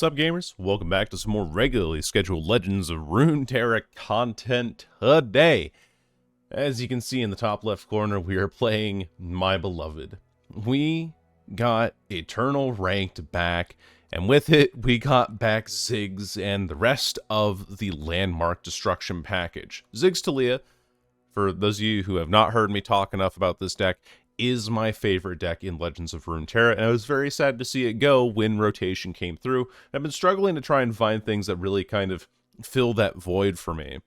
What's up, gamers? Welcome back to some more regularly scheduled Legends of Runeterra content today. As you can see in the top left corner, we are playing My Beloved. We got Eternal ranked back, and with it, we got back Ziggs and the rest of the Landmark Destruction package. Ziggs Taliyah, for those of you who have not heard me talk enough about this deck, is my favorite deck in Legends of Runeterra, and I was very sad to see it go when rotation came through. I've been struggling to try and find things that really kind of fill that void for me.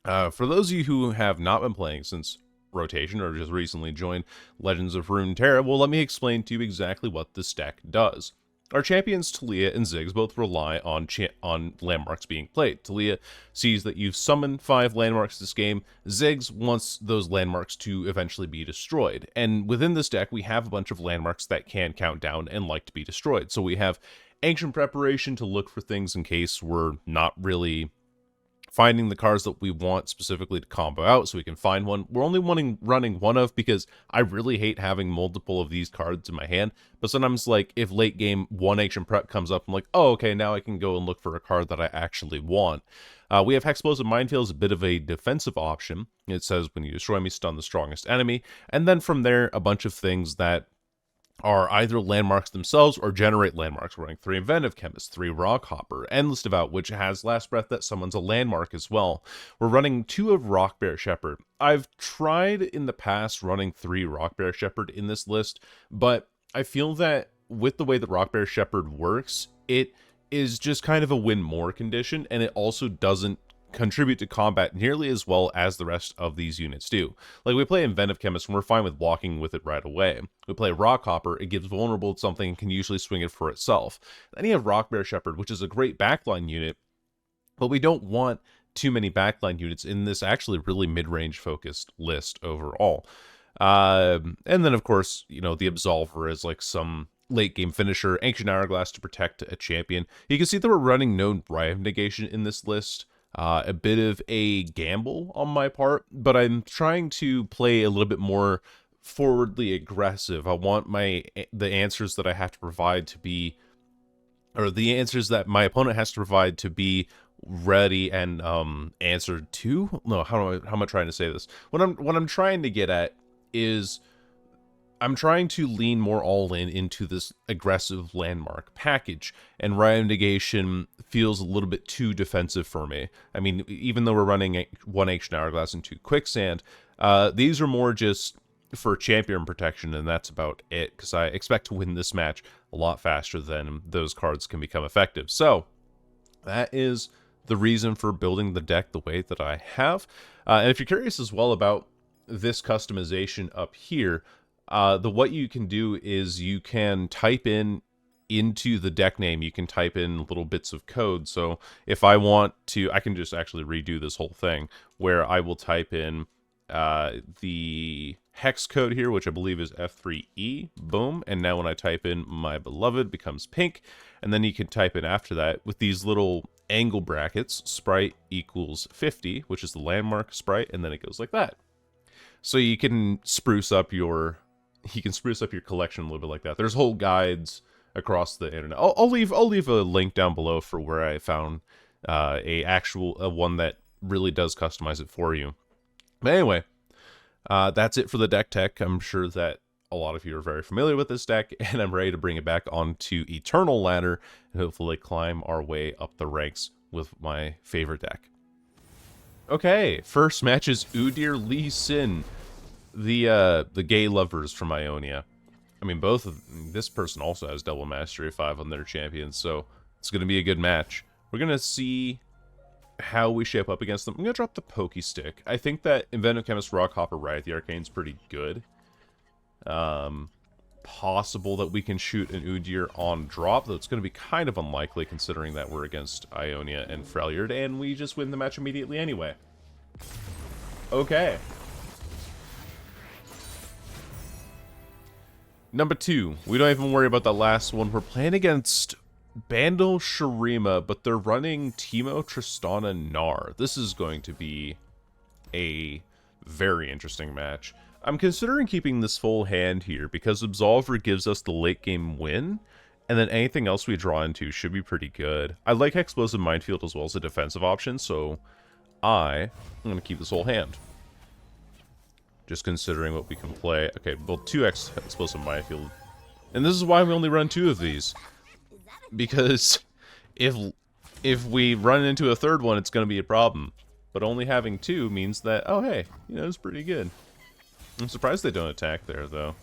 For those of you who have not been playing since rotation or just recently joined Legends of Runeterra, well, let me explain to you exactly what this deck does. Our champions Taliyah and Ziggs both rely on landmarks being played. Taliyah sees that you've summoned 5 landmarks this game. Ziggs wants those landmarks to eventually be destroyed. And within this deck, we have a bunch of landmarks that can count down and like to be destroyed. So we have Ancient Preparation to look for things in case we're not really finding the cards that we want specifically to combo out, so we can find one. We're only running one of because I really hate having multiple of these cards in my hand, but sometimes, like, if late game one Ancient Prep comes up, I'm like, oh, okay, now I can go and look for a card that I actually want. We have Hexplosive Minefield as a bit of a defensive option. It says, when you destroy me, stun the strongest enemy, and then from there, a bunch of things that are either landmarks themselves or generate landmarks. We're running 3 Inventive Chemist, 3 Rockhopper, Endless Devout, which has Last Breath that summons a landmark as well. We're running 2 of Rockbear Shepherd. I've tried in the past running 3 Rockbear Shepherd in this list, but I feel that with the way that Rockbear Shepherd works, it is just kind of a win more condition, and it also doesn't contribute to combat nearly as well as the rest of these units do. Like, we play Inventive Chemist and we're fine with walking with it right away. We play Rockhopper, it gives vulnerable to something and can usually swing it for itself. Then you have Rockbear Shepherd, which is a great backline unit, but we don't want too many backline units in this actually really mid-range focused list overall. And then, of course, you know, the Absolver is like some late game finisher, Ancient Hourglass to protect a champion. You can see that we're running no Rite of Negation in this list. A bit of a gamble on my part, but I'm trying to play a little bit more forwardly aggressive. I want the answers that I have to provide to be, or the answers that my opponent has to provide to be ready and answered to. No, how am I trying to say this? What I'm trying to get at is, I'm trying to lean more all in into this aggressive landmark package, and Rite of Negation feels a little bit too defensive for me. I mean, even though we're running 1 Ancient Hourglass and 2 Quicksand, these are more just for champion protection, and that's about it, because I expect to win this match a lot faster than those cards can become effective. So, that is the reason for building the deck the way that I have. And if you're curious as well about this customization up here, what you can do is you can type into the deck name, you can type in little bits of code. So if I want to, I can just actually redo this whole thing, where I will type in the hex code here, which I believe is F3E, boom, and now when I type in My Beloved, becomes pink, and then you can type in after that with these little angle brackets, sprite equals 50, which is the landmark sprite, and then it goes like that. So you can spruce up your collection a little bit like that. There's whole guides across the internet. I'll leave a link down below for where I found a one that really does customize it for you. But anyway, that's it for the deck tech. I'm sure that a lot of you are very familiar with this deck, and I'm ready to bring it back onto Eternal Ladder and hopefully climb our way up the ranks with my favorite deck. Okay, first match is Udyr Lee Sin, the gay lovers from Ionia. I mean, this person also has double mastery 5 on their champions, so it's going to be a good match. We're going to see how we shape up against them. I'm going to drop the Pokey Stick. I think that Inventive Chemist, Rockhopper, Riot the Arcane is pretty good. Possible that we can shoot an Udyr on drop, though it's going to be kind of unlikely considering that we're against Ionia and Freljord, and we just win the match immediately anyway. Okay. Number 2, we don't even worry about the last one. We're playing against Bandle Shurima, but they're running Teemo, Tristana, Gnar. This is going to be a very interesting match. I'm considering keeping this full hand here because Absolver gives us the late game win, And then anything else we draw into should be pretty good. I like Explosive Minefield as well as a defensive option, so I'm going to keep this whole hand. Just considering what we can play. Okay, well, 2x Explosive Minefield. And this is why we only run 2 of these. Because if we run into a third one, it's going to be a problem. But only having 2 means that, oh hey, you know, it's pretty good. I'm surprised they don't attack there, though.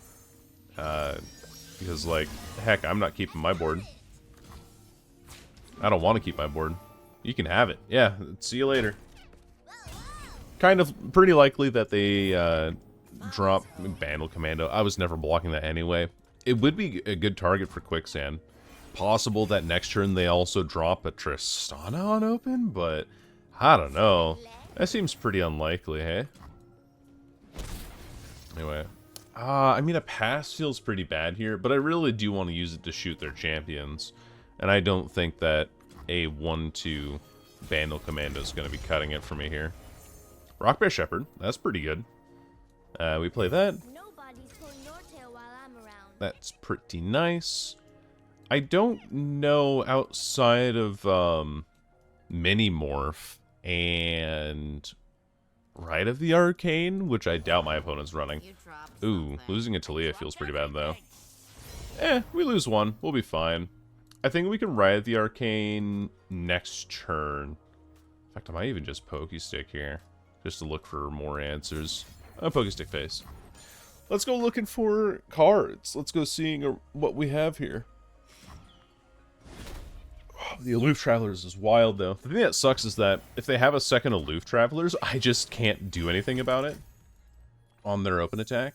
Because, like, heck, I'm not keeping my board. I don't want to keep my board. You can have it. Yeah, see you later. Kind of pretty likely that they drop Bandle Commando. I was never blocking that anyway. It would be a good target for Quicksand. Possible that next turn they also drop a Tristana on open, but I don't know. That seems pretty unlikely, hey? Anyway. I mean, a pass feels pretty bad here, but I really do want to use it to shoot their champions. And I don't think that a 1-2 Bandle Commando is going to be cutting it for me here. Rock Bear Shepherd, that's pretty good. We play that. That's pretty nice. I don't know outside of Mini Morph and Rite of the Arcane, which I doubt my opponent's running. Ooh, losing a Taliyah feels pretty bad, though. We lose 1. We'll be fine. I think we can Rite of the Arcane next turn. In fact, I might even just Pokestick here, just to look for more answers. Pokestick face. Let's go looking for cards. Let's go seeing what we have here. The Aloof Travelers is wild, though. The thing that sucks is that if they have a second Aloof Travelers, I just can't do anything about it on their open attack.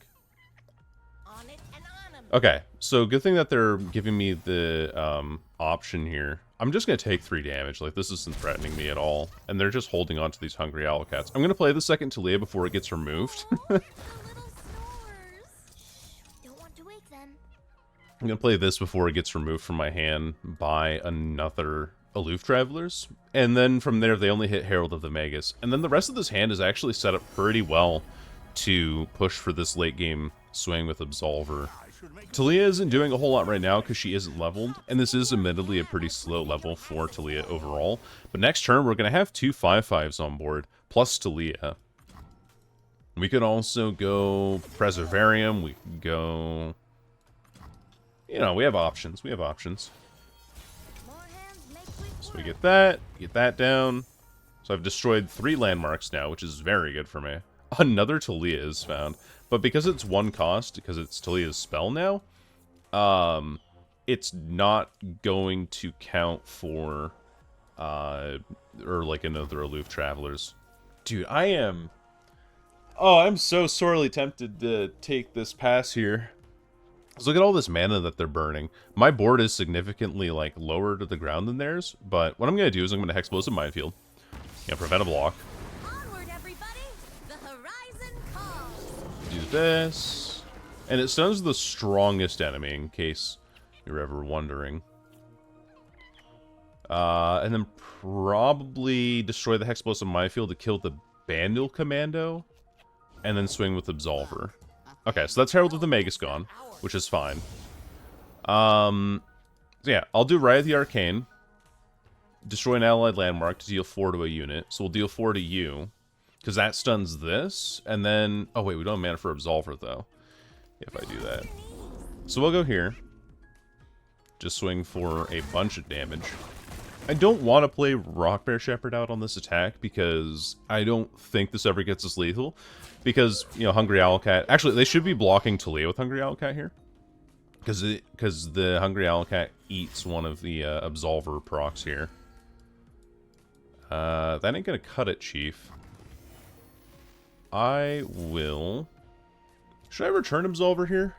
Okay, so good thing that they're giving me the option here. I'm just going to take 3 damage. Like, this isn't threatening me at all. And they're just holding on to these Hungry Owlcats. I'm going to play the second Taliyah before it gets removed. I'm going to play this before it gets removed from my hand by another Aloof Travelers. And then from there, they only hit Herald of the Magus. And then the rest of this hand is actually set up pretty well to push for this late game swing with Absolver. Taliyah isn't doing a whole lot right now because she isn't leveled, and this is admittedly a pretty slow level for Taliyah overall. But next turn, we're going to have 2 5/5s on board, plus Taliyah. We could also go Preservarium, we could go... You know, we have options, So we get that down. So I've destroyed 3 landmarks now, which is very good for me. Another Taliyah is found. But because it's 1 cost, because it's Taliyah's spell now, it's not going to count for, or like another Aloof Travelers. Dude, I'm so sorely tempted to take this pass here. So look at all this mana that they're burning. My board is significantly, like, lower to the ground than theirs, but what I'm going to do is I'm going to Explosive Minefield. Prevent a block. Do this, and it stuns the strongest enemy, in case you're ever wondering. And then probably destroy the Explosive Minefield to kill the Bandle Commando, and then swing with Absolver. Okay, so that's Herald of the Magus gone, which is fine. So yeah, I'll do Rite of the Arcane. Destroy an allied landmark to deal 4 to a unit, so we'll deal 4 to you. Because that stuns this, and then... Oh, wait, we don't have mana for Absolver, though. If I do that. So we'll go here. Just swing for a bunch of damage. I don't want to play Rock Bear Shepherd out on this attack, because I don't think this ever gets us lethal. Because, you know, Hungry Owlcat... Actually, they should be blocking Taliyah with Hungry Owlcat here. Because the Hungry Owlcat eats one of the Absolver procs here. That ain't gonna cut it, Chief. I will... Should I return Absolver here?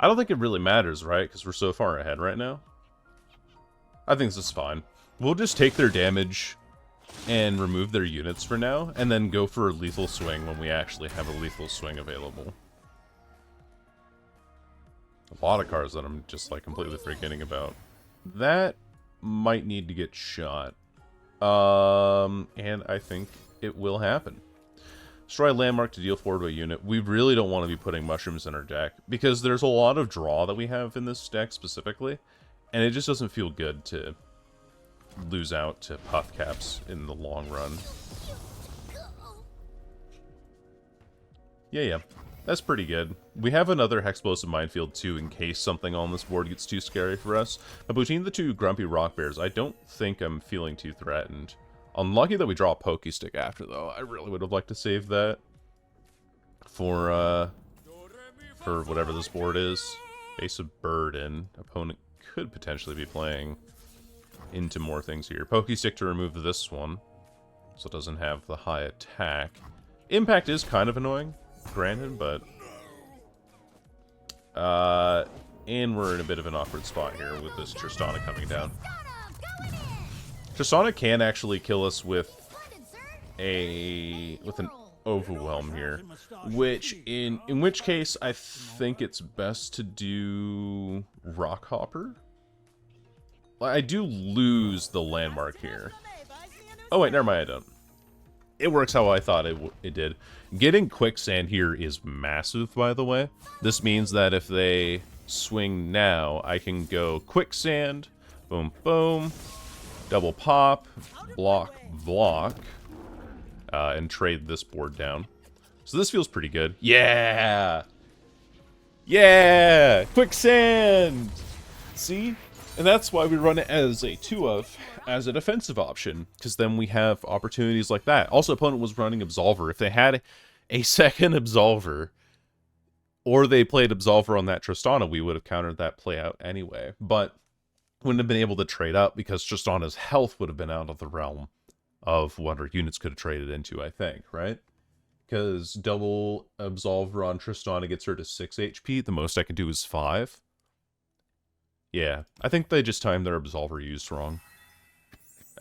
I don't think it really matters, right? Because we're so far ahead right now. I think this is fine. We'll just take their damage and remove their units for now, and then go for a lethal swing when we actually have a lethal swing available. A lot of cards that I'm just, like, completely forgetting about. That might need to get shot. And I think it will happen. Destroy a landmark to deal 4 to a unit. We really don't want to be putting mushrooms in our deck, because there's a lot of draw that we have in this deck specifically, and it just doesn't feel good to lose out to puff caps in the long run. Yeah. That's pretty good. We have another Hexplosive Minefield too, in case something on this board gets too scary for us. But between the two Grumpy Rock Bears, I don't think I'm feeling too threatened. Unlucky that we draw a Pokey Stick after, though. I really would have liked to save that for whatever this board is. Face of Burden. Opponent could potentially be playing into more things here. Pokey Stick to remove this one, so it doesn't have the high attack. Impact is kind of annoying, granted, but and we're in a bit of an awkward spot here with this Tristana coming down. Tristana can actually kill us with an Overwhelm here, in which case I think it's best to do Rockhopper. I do lose the landmark here. Oh wait, never mind, I don't. It works how I thought it did. Getting Quicksand here is massive, by the way. This means that if they swing now, I can go Quicksand, boom, boom, double pop, block, block, and trade this board down. So this feels pretty good. Yeah! Yeah! Quicksand! See? And that's why we run it as a 2-of, as a defensive option, because then we have opportunities like that. Also, opponent was running Absolver. If they had a second Absolver, or they played Absolver on that Tristana, we would have countered that play out anyway. But wouldn't have been able to trade up, because Tristana's health would have been out of the realm of what our units could have traded into, I think, right? Because double Absolver on Tristana gets her to 6 HP. The most I can do is 5. Yeah, I think they just timed their Absolver use wrong.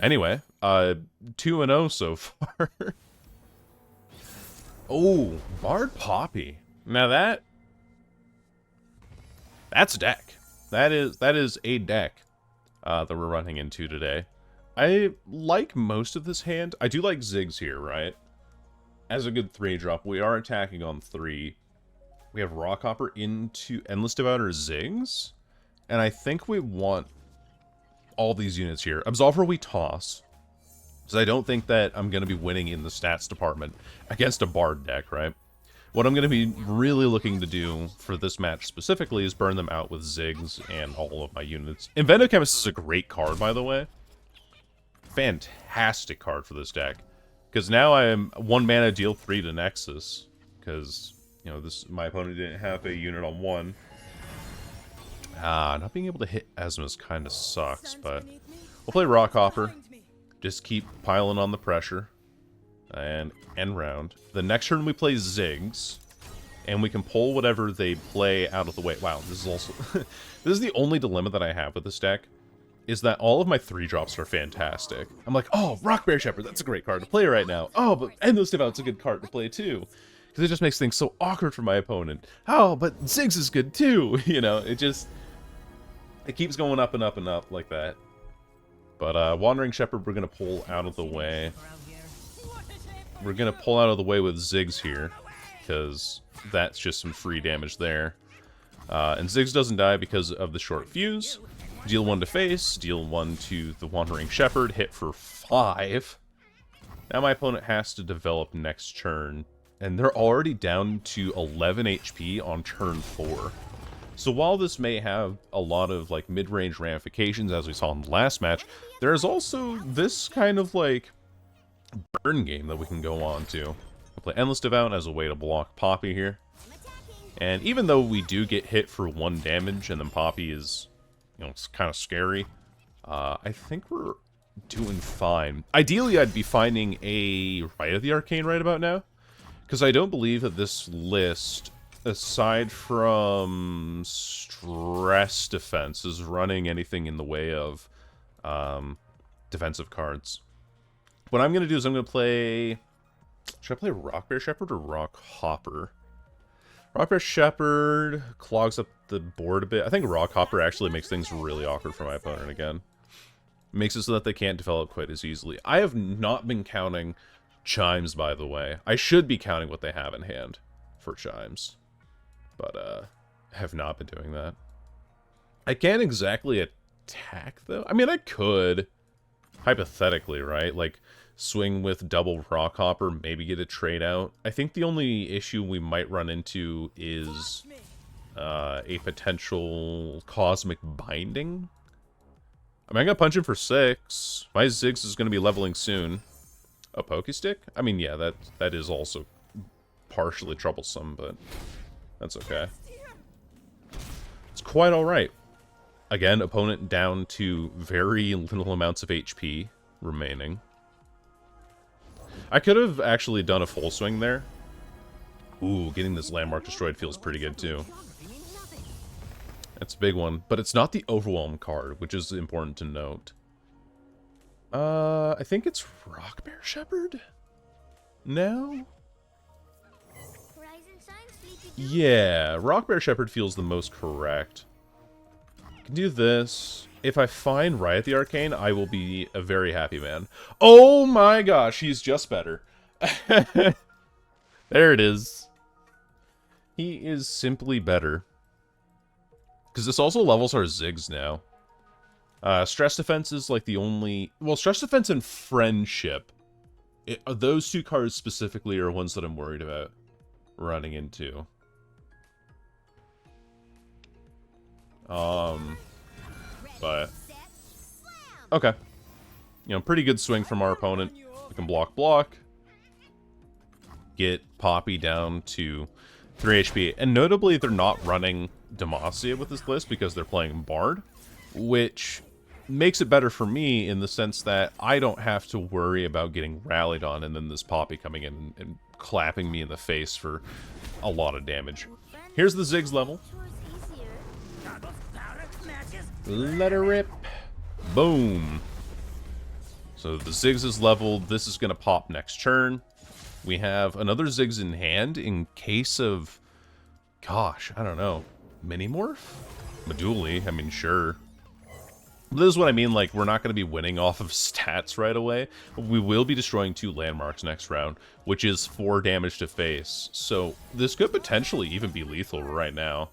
Anyway, 2-0 so far. Oh, Bard Poppy. Now that's a deck. That is a deck that we're running into today. I like most of this hand. I do like Ziggs here, right? As a good 3-drop, we are attacking on 3. We have Rockhopper into Endless Devourer Ziggs. And I think we want all these units here. Absolver we toss, because I don't think that I'm going to be winning in the stats department against a Bard deck, right? What I'm going to be really looking to do for this match specifically is burn them out with Ziggs and all of my units. Inventive Chemist is a great card, by the way. Fantastic card for this deck. Because now I am 1 mana deal 3 to Nexus. Because, you know, my opponent didn't have a unit on 1. Not being able to hit Esmus kind of sucks, but we'll play Rockhopper. Just keep piling on the pressure. And end round. The next turn we play Ziggs, and we can pull whatever they play out of the way. Wow, this is also... this is the only dilemma that I have with this deck, is that all of my 3-drops are fantastic. I'm like, oh, Rockbear Shepherd, that's a great card to play right now. Oh, but Endless Devout's a good card to play too. Because it just makes things so awkward for my opponent. Oh, but Ziggs is good too. You know, it keeps going up and up and up like that. But Wandering Shepherd, we're going to pull out of the way. We're going to pull out of the way with Ziggs here, because that's just some free damage there. And Ziggs doesn't die because of the short fuse. Deal 1 to face, deal 1 to the Wandering Shepherd, hit for 5. Now my opponent has to develop next turn, and they're already down to 11 HP on turn 4. So while this may have a lot of like mid-range ramifications, as we saw in the last match, there is also this kind of like burn game that we can go on to. We'll play Endless Devout as a way to block Poppy here. And even though we do get hit for 1 damage, and then Poppy is, you know, it's kind of scary, I think we're doing fine. Ideally, I'd be finding a Rite of the Arcane right about now, because I don't believe that this list, aside from stress defense, is running anything in the way of defensive cards. What I'm going to do is I'm going to play... Should I play Rockbear Shepherd or Rockhopper? Rockbear Shepherd clogs up the board a bit. I think Rockhopper actually makes things really awkward for my opponent again. Makes it so that they can't develop quite as easily. I have not been counting Chimes, by the way. I should be counting what they have in hand for chimes. But, have not been doing that. I can't exactly attack, though. I mean, I could. Hypothetically, right? Like, swing with double rock hopper, maybe get a trade out. I think the only issue we might run into is a potential cosmic binding. I mean, I got punch him for 6. My Ziggs is going to be leveling soon. A Pokestick? I mean, yeah, that is also partially troublesome, but that's okay. It's quite alright. Again, opponent down to very little amounts of HP remaining. I could have actually done a full swing there. Ooh, getting this landmark destroyed feels pretty good too. That's a big one, but it's not the Overwhelm card, which is important to note. I think it's Rockbear Shepherd? No? Yeah, Rockbear Shepherd feels the most correct. I can do this. If I find Riot the Arcane, I will be a very happy man. Oh my gosh, he's just better. There it is. He is simply better. Because this also levels our Ziggs now. Stress Defense is like the only... Well, Stress Defense and Friendship. Those two cards specifically are ones that I'm worried about running into. But... Okay. You know, pretty good swing from our opponent. We can block. Get Poppy down to 3 HP. And notably, they're not running Demacia with this list because they're playing Bard, which makes it better for me in the sense that I don't have to worry about getting rallied on and then this Poppy coming in and clapping me in the face for a lot of damage. Here's the Ziggs level. Let her rip. Boom. So the Ziggs is leveled. This is going to pop next turn. We have another Ziggs in hand in case of, gosh, I don't know, Minimorph? Meduli, I mean, sure. This is what I mean, like, we're not going to be winning off of stats right away. We will be destroying 2 landmarks next round, which is 4 damage to face. So this could potentially even be lethal right now,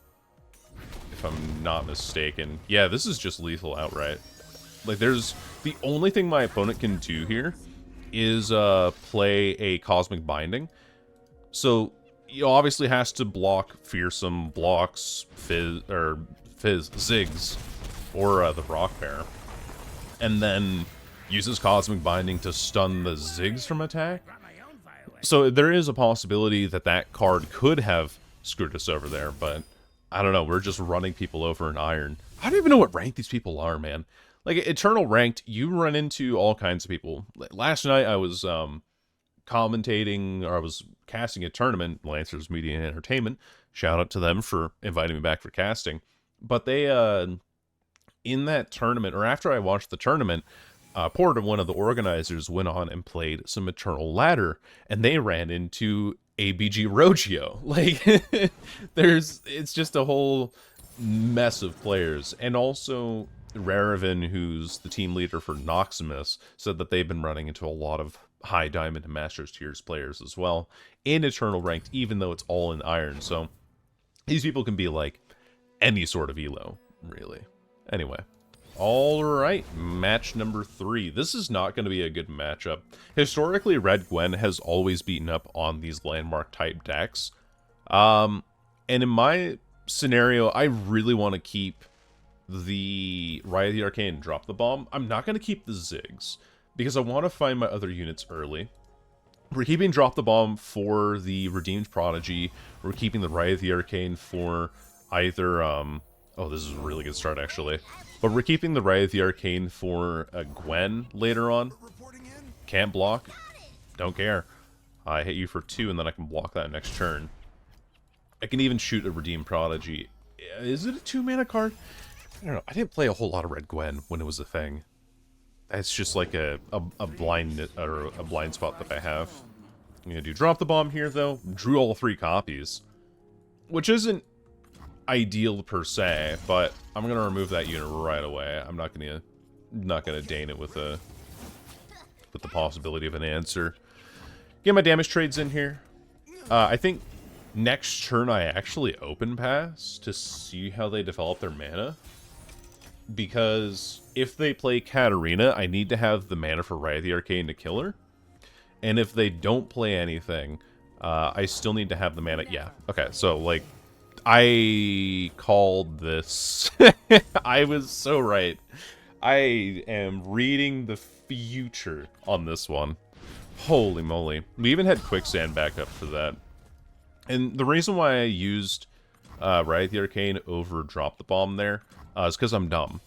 if I'm not mistaken. Yeah, this is just lethal outright. Like, there's... The only thing my opponent can do here is play a Cosmic Binding. So, he obviously has to block Fearsome, blocks Ziggs, or the Rock Bear. And then uses Cosmic Binding to stun the Ziggs from attack. So there is a possibility that that card could have screwed us over there, but I don't know, we're just running people over in Iron. I don't even know what rank these people are, man. Like, Eternal Ranked, you run into all kinds of people. Last night I was commentating, or I was casting a tournament, Lancers Media and Entertainment. Shout out to them for inviting me back for casting. But they, in that tournament, or after I watched the tournament, Porter, one of the organizers, went on and played some Eternal Ladder, and they ran into ABG Rogio. Like, it's just a whole mess of players. And also, Raravan, who's the team leader for Noximus, said that they've been running into a lot of high Diamond and Masters tiers players as well, in Eternal Ranked, even though it's all in Iron. So, these people can be like any sort of elo, really. Anyway. Alright, match number 3. This is not going to be a good matchup. Historically, Red Gwen has always beaten up on these landmark-type decks. And in my scenario, I really want to keep the Riot the Arcane and drop the bomb. I'm not going to keep the Ziggs, because I want to find my other units early. We're keeping Drop the Bomb for the Redeemed Prodigy. We're keeping the Riot the Arcane for either, oh, this is a really good start, actually. But we're keeping the Rite of the Arcane for Gwen later on. Can't block. Don't care. I hit you for 2, and then I can block that next turn. I can even shoot a Redeemed Prodigy. Is it a 2-mana card? I don't know. I didn't play a whole lot of Red Gwen when it was a thing. It's just like a blind spot that I have. I'm gonna do Drop the Bomb here, though. Drew all 3 copies, which isn't ideal per se, but I'm gonna remove that unit right away. I'm not gonna deign it with the possibility of an answer. Get my damage trades in here. I think next turn I actually open pass to see how they develop their mana. Because if they play Katarina, I need to have the mana for Rite of the Arcane to kill her. And if they don't play anything, I still need to have the mana. Yeah, okay, so, like, I called this. I was so right. I am reading the future on this one. Holy moly. We even had Quicksand backup for that. And the reason why I used Rite of the Arcane over Drop the Bomb there is because I'm dumb.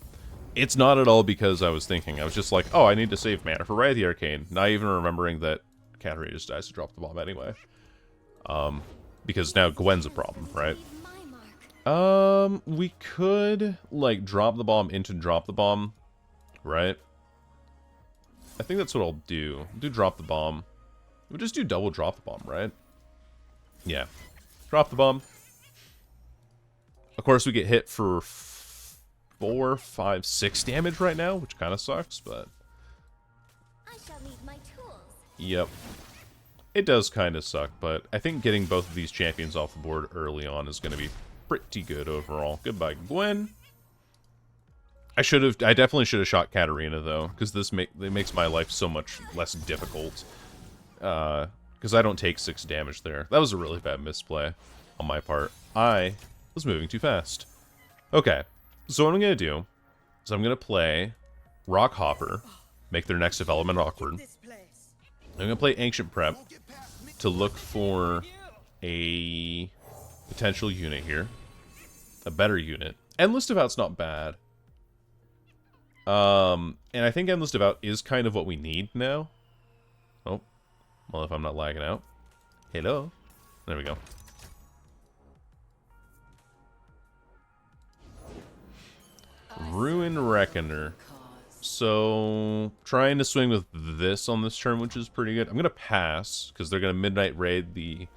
It's not at all because I was thinking. I was just like, oh, I need to save mana for Rite of the Arcane. Not even remembering that Katarina just dies to Drop the Bomb anyway. Because now Gwen's a problem, right? We could, like, drop the bomb into Drop the Bomb, right? I think that's what I'll do. Do Drop the Bomb. We'll just do double Drop the Bomb, right? Yeah. Drop the bomb. Of course, we get hit for 4, 5, 6 damage right now, which kind of sucks, but... I shall need my tools. Yep. It does kind of suck, but I think getting both of these champions off the board early on is going to be pretty good overall. Goodbye, Gwen. I definitely should have shot Katarina, though, because it makes my life so much less difficult. Because I don't take 6 damage there. That was a really bad misplay on my part. I was moving too fast. Okay, so what I'm going to do is I'm going to play Rock Hopper, make their next development awkward. I'm going to play Ancient Prep to look for a potential unit here. A better unit. Endless Devout's not bad. And I think Endless Devout is kind of what we need now. Oh. Well, if I'm not lagging out. Hello. There we go. Ruin Reckoner. So, trying to swing with this on this turn, which is pretty good. I'm going to pass, because they're going to Midnight Raid the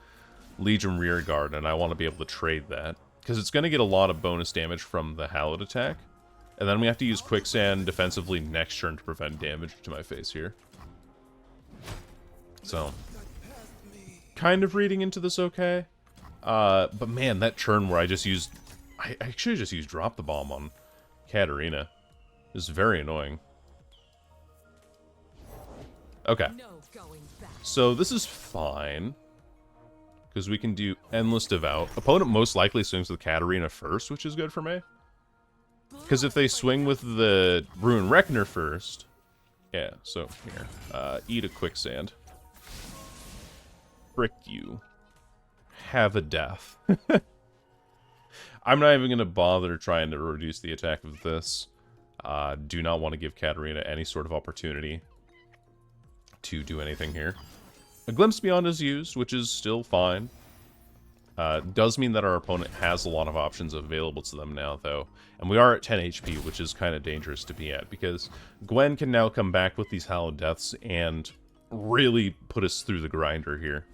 Legion Rearguard, and I want to be able to trade that. Because it's going to get a lot of bonus damage from the Hallowed attack. And then we have to use Quicksand defensively next turn to prevent damage to my face here. So, kind of reading into this okay. But man, that turn where I just used... I should have just used Drop the Bomb on Katarina. It was very annoying. Okay. So this is fine. Because we can do Endless Devout. Opponent most likely swings with Katarina first, which is good for me. Because if they swing with the Ruin Reckoner first... Yeah, so here. Eat a Quicksand. Frick you. Have a death. I'm not even going to bother trying to reduce the attack of this. Do not want to give Katarina any sort of opportunity to do anything here. A Glimpse Beyond is used, which is still fine. Does mean that our opponent has a lot of options available to them now, though. And we are at 10 HP, which is kind of dangerous to be at, because Gwen can now come back with these Hallowed Deaths and really put us through the grinder here.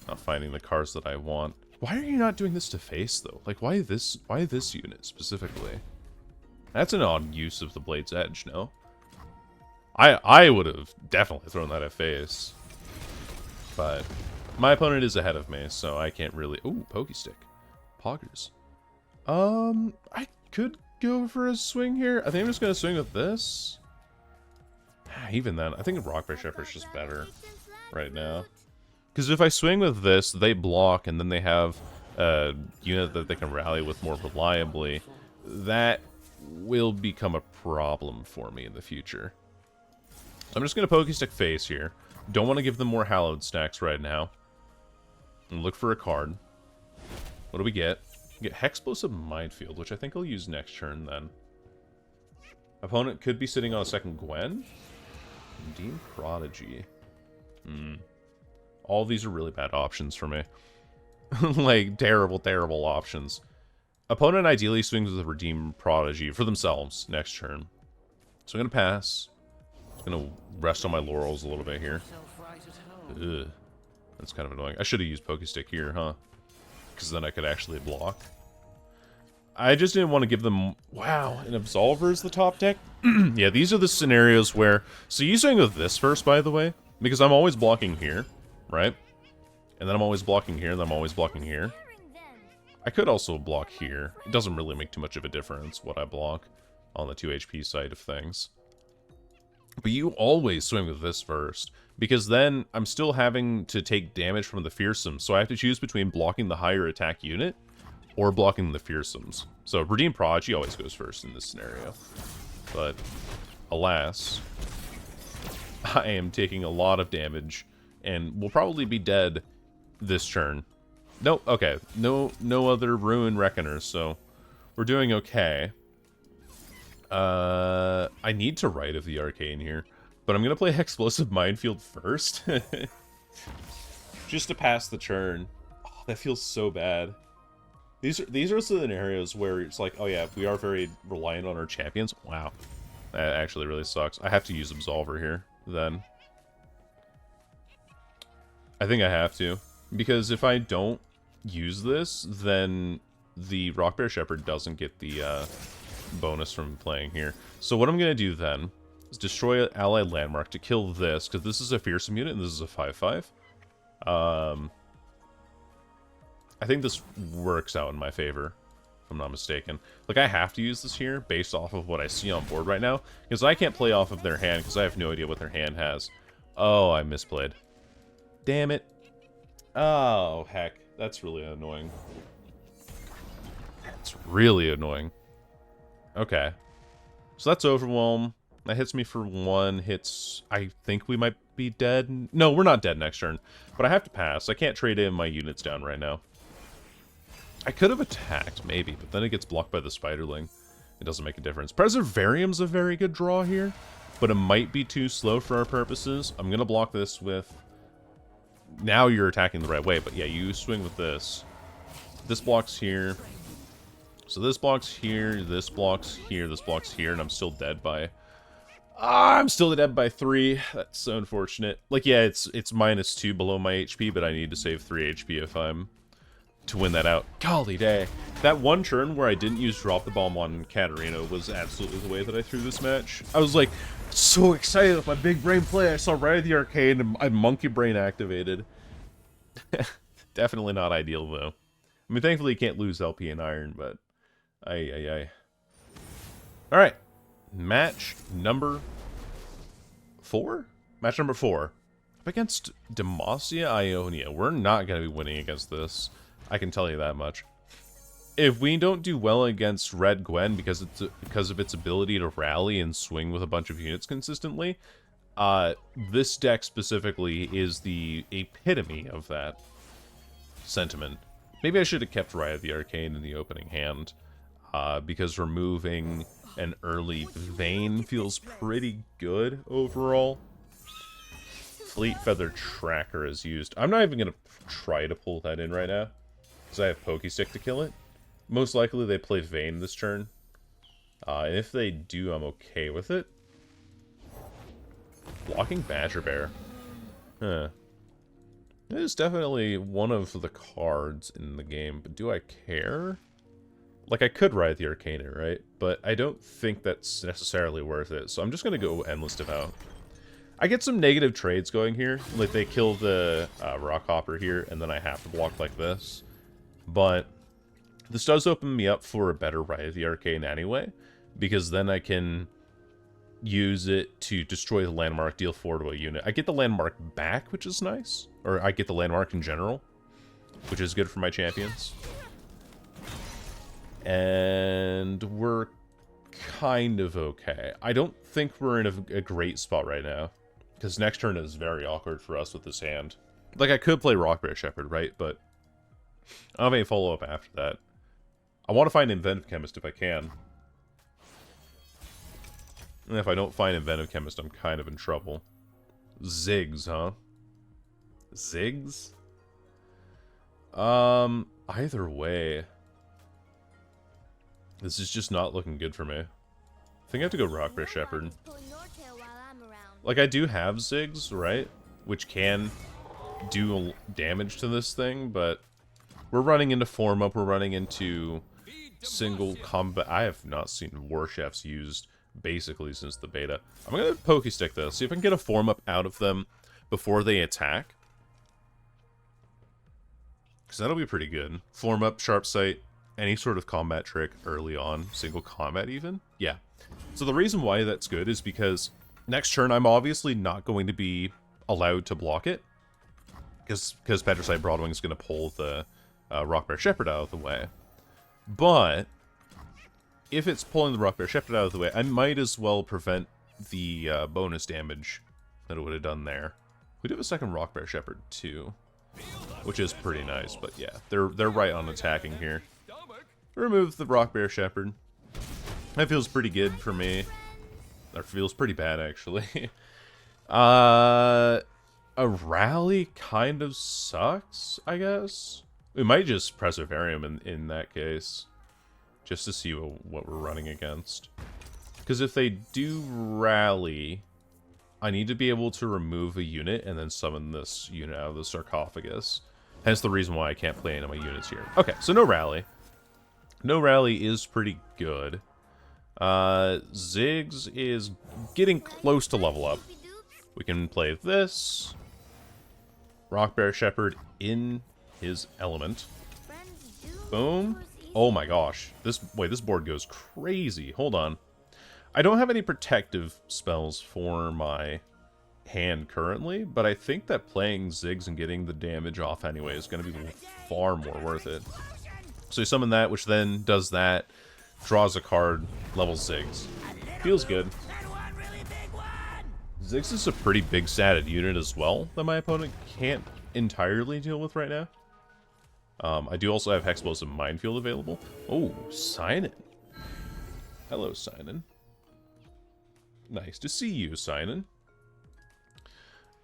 Not finding the cards that I want. Why are you not doing this to face, though? Like, why this unit, specifically? That's an odd use of the Blade's Edge, no? I would have definitely thrown that at face. But my opponent is ahead of me, so I can't really... Ooh, Pokestick. Poggers. I could go for a swing here. I think I'm just going to swing with this. Even then, I think Rockbait Shepherd's just better right now. Because if I swing with this, they block, and then they have a unit that they can rally with more reliably. That will become a problem for me in the future. So I'm just going to Pokestick face here. Don't want to give them more Hallowed stacks right now. And look for a card. What do we get? We get Hexplosive Minefield, which I think I'll use next turn then. Opponent could be sitting on a second Gwen. Dean Prodigy. All these are really bad options for me. Like, terrible, terrible options. Opponent ideally swings with a Redeem Prodigy for themselves next turn. So I'm going to pass. I'm going to rest on my laurels a little bit here. Ugh. That's kind of annoying. I should have used Pokestick here, huh? Because then I could actually block. I just didn't want to give them... Wow, an Absolver is the top deck? Yeah, these are the scenarios where... So you swing with this first, by the way, because I'm always blocking here. right? And then I'm always blocking here, and then I'm always blocking here. Preparing them. I could also block here. It doesn't really make too much of a difference what I block on the 2 HP side of things. But you always swing with this first, because then I'm still having to take damage from the fearsome, so I have to choose between blocking the higher attack unit or blocking the fearsomes. So Redeem Prodigy always goes first in this scenario. But alas, I am taking a lot of damage and will probably be dead this turn. No, okay, no other Ruin Reckoners, so we're doing okay. I need to Rite of the Arcane here, but I'm gonna play Explosive Minefield first. Just to pass the turn. Oh, that feels so bad. These are scenarios where it's like, oh yeah, we are very reliant on our champions. Wow. That actually really sucks. I have to use Absolver here, then. I think I have to. Because if I don't use this, then the Rockbear Shepherd doesn't get the bonus from playing here. So what I'm going to do then is destroy an allied landmark to kill this, because this is a fearsome unit and this is a 5/5. I think this works out in my favor, if I'm not mistaken. Like, I have to use this here based off of what I see on board right now, because I can't play off of their hand because I have no idea what their hand has. Oh, I misplayed. Damn it. Oh, heck. That's really annoying. That's really annoying. Okay. So that's Overwhelm. That hits me for 1. Hits... I think we might be dead. No, we're not dead next turn. But I have to pass. I can't trade in my units down right now. I could have attacked, maybe, but then it gets blocked by the Spiderling. It doesn't make a difference. Preservarium's a very good draw here, but it might be too slow for our purposes. I'm going to block this with... Now you're attacking the right way, but yeah, you swing with this. This blocks here. So this blocks here, this blocks here, this blocks here, and I'm still dead by... I'm still dead by 3. That's so unfortunate. Like, yeah, it's -2 below my HP, but I need to save 3 HP if I'm to win that out. Golly day. That one turn where I didn't use Drop the Bomb on Katarina was absolutely the way that I threw this match. I was like, so excited with my big brain play. I saw Rite of the Arcane and I monkey brain activated. Definitely not ideal, though. I mean, thankfully you can't lose LP and Iron, but... Ay. Alright. Match number 4? Match number 4. Up against Demacia Ionia. We're not going to be winning against this. I can tell you that much. If we don't do well against Red Gwen because of its ability to rally and swing with a bunch of units consistently, this deck specifically is the epitome of that sentiment. Maybe I should have kept Rite of the Arcane in the opening hand, because removing an early Vayne feels pretty good overall. Fleet Feather Tracker is used. I'm not even going to try to pull that in right now, because I have Pokestick to kill it. Most likely they play Vayne this turn. And if they do, I'm okay with it. Blocking Badger Bear. Huh. It is definitely one of the cards in the game, but do I care? Like, I could ride the Arcana, right? But I don't think that's necessarily worth it, so I'm just going to go Endless Devout. I get some negative trades going here. Like, they kill the Rockhopper here, and then I have to block like this. But this does open me up for a better Rite of the Arcane anyway, because then I can use it to destroy the landmark, deal 4 to a unit. I get the landmark back, which is nice. Or I get the landmark in general, which is good for my champions. And we're kind of okay. I don't think we're in a great spot right now, because next turn is very awkward for us with this hand. Like, I could play Rockbear Shepherd, right? But I don't have any follow-up after that. I want to find Inventive Chemist if I can. And if I don't find Inventive Chemist, I'm kind of in trouble. Ziggs, huh? Ziggs? Either way. This is just not looking good for me. I think I have to go Rockbear Shepherd. Like, I do have Ziggs, right? Which can do damage to this thing, but we're running into form up, we're running into single combat. I have not seen War Chefs used basically since the beta. I'm gonna Pokestick this, see if I can get a form up out of them before they attack. Because that'll be pretty good. Form up, sharp sight, any sort of combat trick early on, single combat even. Yeah. So the reason why that's good is because next turn I'm obviously not going to be allowed to block it. Because Patricide Broadwing is going to pull the Rockbear Shepherd out of the way. But if it's pulling the Rockbear Shepherd out of the way, I might as well prevent the bonus damage that it would have done there. We do have a second Rockbear Shepherd too, which is pretty nice. But yeah, they're right on attacking here. Remove the Rockbear Shepherd. That feels pretty good for me. That feels pretty bad actually. A rally kind of sucks, I guess. We might just Preservarium in that case, just to see what we're running against. Because if they do rally, I need to be able to remove a unit and then summon this unit out of the sarcophagus. Hence the reason why I can't play any of my units here. Okay, so no rally. No rally is pretty good. Ziggs is getting close to level up. We can play this. Rockbear Shepherd in his element. Boom. Oh my gosh. This board goes crazy. Hold on. I don't have any protective spells for my hand currently, but I think that playing Ziggs and getting the damage off anyway is going to be far more worth it. So you summon that, which then does that, draws a card, levels Ziggs. Feels good. Ziggs is a pretty big statted unit as well that my opponent can't entirely deal with right now. I do also have Hexplosive Minefield available. Oh, Sinan. Hello, Sinan. Nice to see you, Sinan.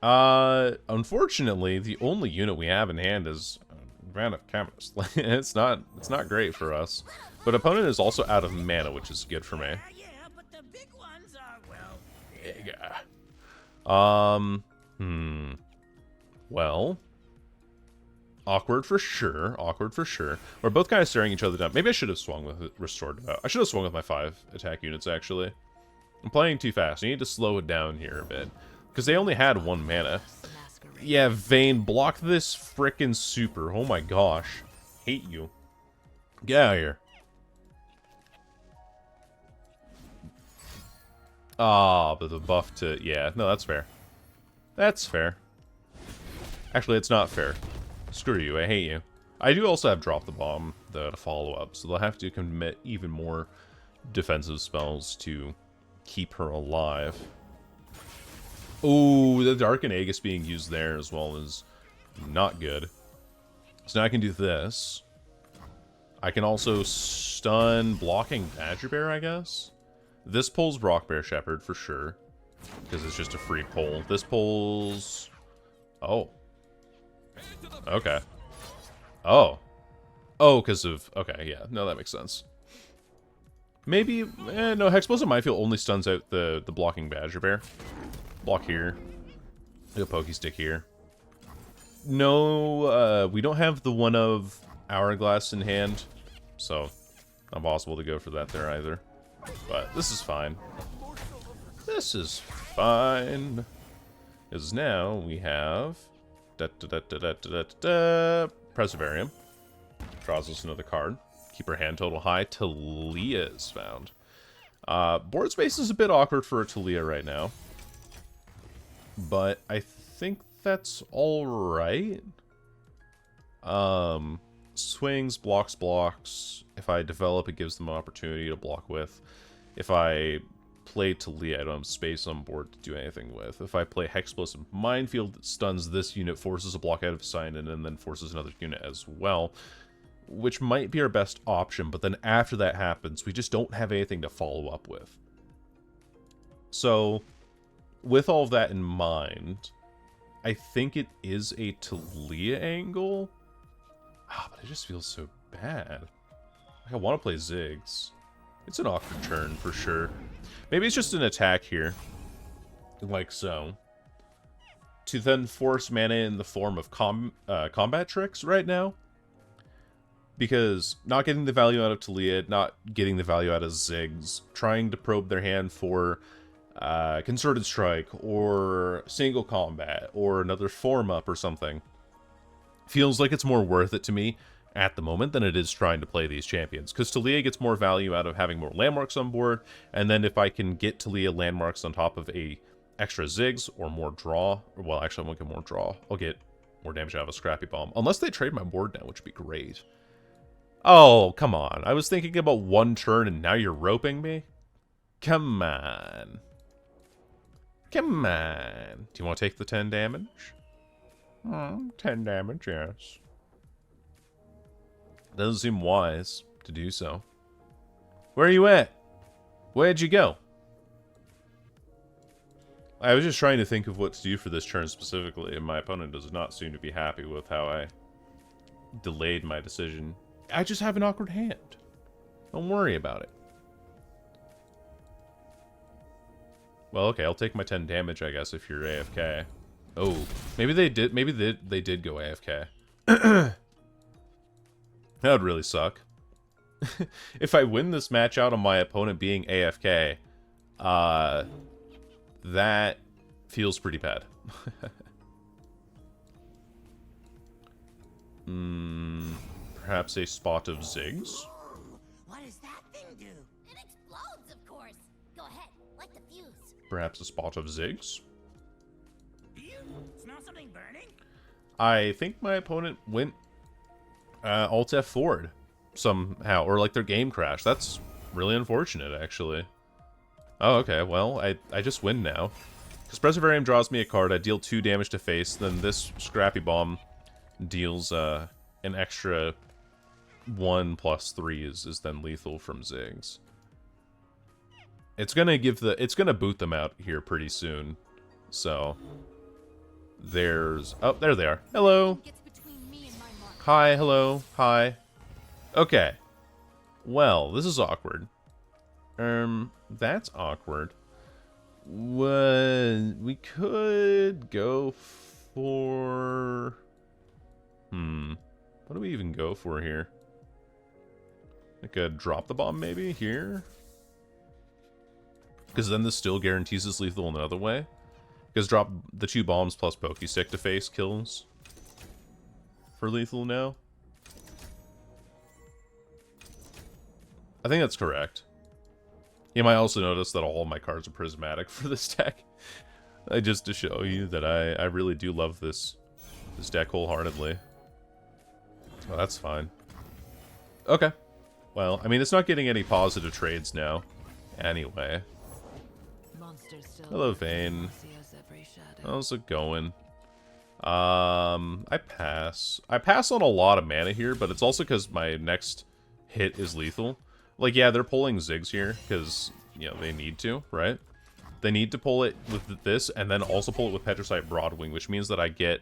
Unfortunately, the only unit we have in hand is Rite of Chemist. it's not great for us. But opponent is also out of mana, which is good for me. Yeah. Well, awkward for sure. Awkward for sure. We're both kind of staring each other down. Maybe I should have swung with Restored. I should have swung with my 5 attack units, actually. I'm playing too fast. I need to slow it down here a bit. Because they only had 1 mana. Yeah, Vayne, block this frickin' super. Oh my gosh. Hate you. Get out of here. Ah, but the buff to... Yeah, no, that's fair. That's fair. Actually, it's not fair. Screw you, I hate you. I do also have Drop the Bomb, though, to follow up, so they'll have to commit even more defensive spells to keep her alive. Oh, the Dark and Aegis being used there as well is not good. So now I can do this. I can also stun blocking Badger Bear, I guess. This pulls Rockbear Shepherd for sure, because it's just a free pull. This pulls... Oh. Okay. Oh. Oh, because of... Okay, yeah. No, that makes sense. Maybe... no, Hexplosive Minefield only stuns out the blocking Badger Bear. Block here. Do a Pokey Stick here. No, we don't have the one of Hourglass in hand, so not possible to go for that there either. But this is fine. This is fine. Because now we have... Preservarium. Draws us another card. Keep our hand total high. Taliyah is found. Board space is a bit awkward for a Taliyah right now. But I think that's alright. Swings, blocks. If I develop, it gives them an opportunity to block with. If I play Taliyah, I don't have space on board to do anything with. If I play Hexplosive Minefield, that stuns this unit, forces a block out of Sinan, and then forces another unit as well. Which might be our best option, but then after that happens, we just don't have anything to follow up with. So, with all of that in mind, I think it is a Taliyah angle. Ah, but it just feels so bad. I want to play Ziggs. It's an awkward turn for sure. Maybe it's just an attack here. Like so. To then force mana in the form of combat tricks right now. Because not getting the value out of Taliyah, not getting the value out of Ziggs, trying to probe their hand for Concerted Strike, or single combat, or another form up or something. feels like it's more worth it to me at the moment than it is trying to play these champions. Because Taliyah gets more value out of having more landmarks on board, and then if I can get Taliyah landmarks on top of a extra Ziggs or more draw, well, actually I won't get more draw. I'll get more damage out of a Scrappy Bomb. Unless they trade my board now, which would be great. Oh, come on. I was thinking about one turn and now you're roping me? Come on. Come on. Do you want to take the 10 damage? 10 damage, yes. Doesn't seem wise to do so. Where are you at? Where'd you go? I was just trying to think of what to do for this turn specifically, and my opponent does not seem to be happy with how I delayed my decision. I just have an awkward hand. Don't worry about it. Well, okay, I'll take my 10 damage, I guess, if you're AFK. Oh, maybe they did. Maybe they did go AFK. That would really suck. If I win this match out on my opponent being AFK, that feels pretty bad. Perhaps a spot of Ziggs. What does that thing do? It explodes, of course. Go ahead, light the fuse. Perhaps a spot of Ziggs. Do you smell something burning? I think my opponent went Alt F forward somehow, or like their game crashed. That's really unfortunate, actually. Oh, okay, well, I just win now. Because Preservarium draws me a card, I deal 2 damage to face, then this Scrappy Bomb deals an extra 1 plus 3 is then lethal from Ziggs. It's gonna boot them out here pretty soon. So there's there they are. Hello. Hi, hello, hi. Okay. Well, this is awkward. That's awkward. We could go for... What do we even go for here? I could drop the bomb maybe here? Because then this still guarantees us lethal in another way. Because drop the 2 bombs plus Pokestick to face kills for lethal now. I think that's correct. You might also notice that all of my cards are prismatic for this deck. Just to show you that I really do love this deck wholeheartedly. Oh, that's fine. Okay. Well, I mean, it's not getting any positive trades now. Anyway. Hello, Vayne. How's it going? I pass. I pass on a lot of mana here, but it's also because my next hit is lethal. Like, yeah, they're pulling Ziggs here, because, you know, they need to, right? They need to pull it with this, and then also pull it with Petricite Broadwing, which means that I get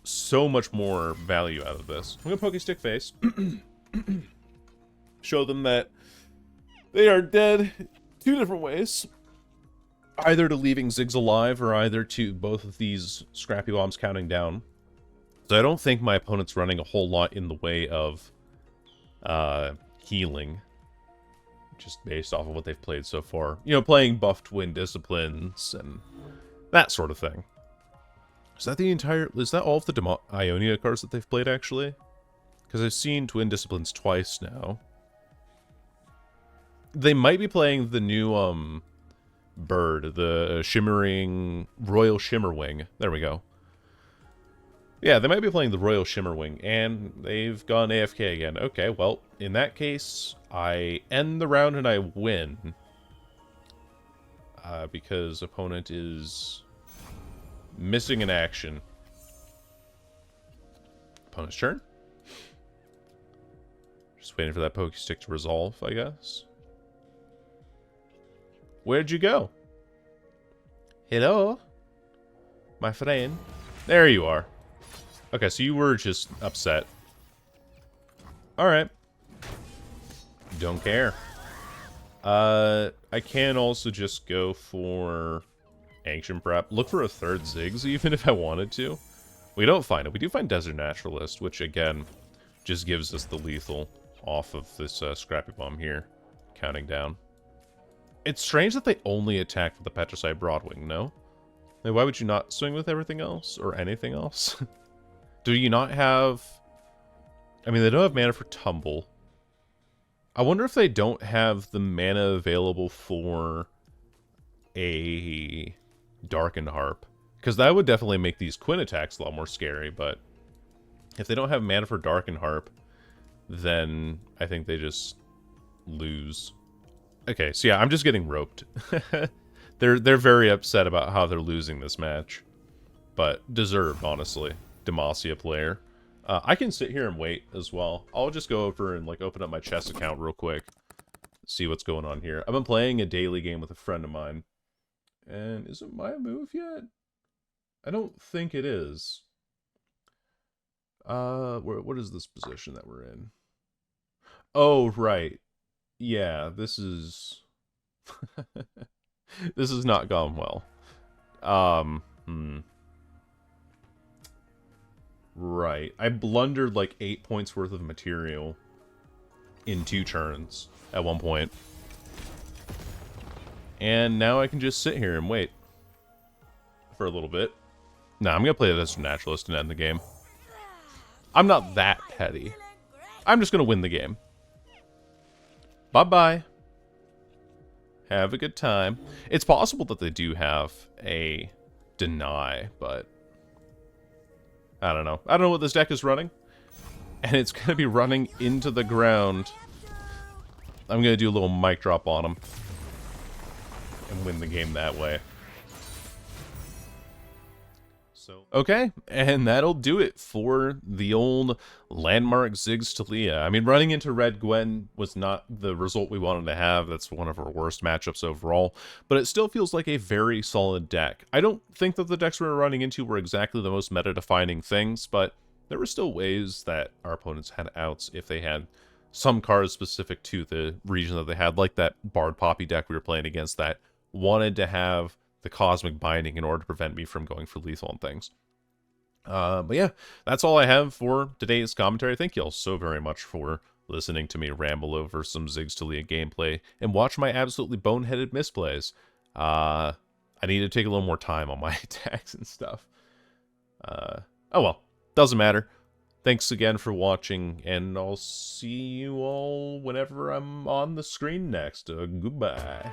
so much more value out of this. I'm gonna Pokestick face. Show them that they are dead 2 different ways. Either to leaving Ziggs alive, or either to both of these Scrappy Bombs counting down. So I don't think my opponent's running a whole lot in the way of healing, just based off of what they've played so far. You know, playing buffed Twin Disciplines and that sort of thing. Is that all of the Ionia cards that they've played, actually? Because I've seen Twin Disciplines twice now. They might be playing the new, bird, the shimmering Royal Shimmerwing. There we go. Yeah, they might be playing the Royal Shimmerwing, and they've gone AFK again. Okay, well, in that case, I end the round and I win. Because opponent is missing an action. Opponent's turn. Just waiting for that Pokestick to resolve, I guess. Where'd you go? Hello? My friend. There you are. Okay, so you were just upset. Alright. Don't care. I can also just go for Ancient Prep. Look for a 3rd Ziggs, even if I wanted to. We don't find it. We do find Desert Naturalist, which, again, just gives us the lethal off of this Scrappy Bomb here. Counting down. It's strange that they only attack with the Petricite Broadwing, no? Like, why would you not swing with everything else? Or anything else? Do you not have... I mean, they don't have mana for Tumble. I wonder if they don't have the mana available for a Darkened Harp. Because that would definitely make these Quinn attacks a lot more scary, but if they don't have mana for Darkened Harp, then I think they just lose. Okay, so yeah, I'm just getting roped. They're very upset about how they're losing this match. But deserved, honestly. Demacia player. I can sit here and wait as well. I'll just go over and like open up my chess account real quick. See what's going on here. I've been playing a daily game with a friend of mine. And is it my move yet? I don't think it is. What is this position that we're in? Oh, right. Yeah, this is... this has not gone well. Right. I blundered like 8 points worth of material in 2 turns at one point. And now I can just sit here and wait for a little bit. Nah, I'm gonna play this as Naturalist and end the game. I'm not that petty. I'm just gonna win the game. Bye-bye. Have a good time. It's possible that they do have a deny, but I don't know. I don't know what this deck is running. And it's gonna be running into the ground. I'm gonna do a little mic drop on them. And win the game that way. So, okay, and that'll do it for the old landmark Ziggs Taliyah. I mean, running into Red Gwen was not the result we wanted to have. That's one of our worst matchups overall, but it still feels like a very solid deck. I don't think that the decks we were running into were exactly the most meta-defining things, but there were still ways that our opponents had outs if they had some cards specific to the region that they had, like that Bard Poppy deck we were playing against that wanted to have the Cosmic Binding in order to prevent me from going for lethal and things. But yeah, that's all I have for today's commentary. Thank you all so very much for listening to me ramble over some Ziggs Taliyah gameplay and watch my absolutely boneheaded misplays. I need to take a little more time on my attacks and stuff. Oh well, doesn't matter. Thanks again for watching, and I'll see you all whenever I'm on the screen next. Goodbye.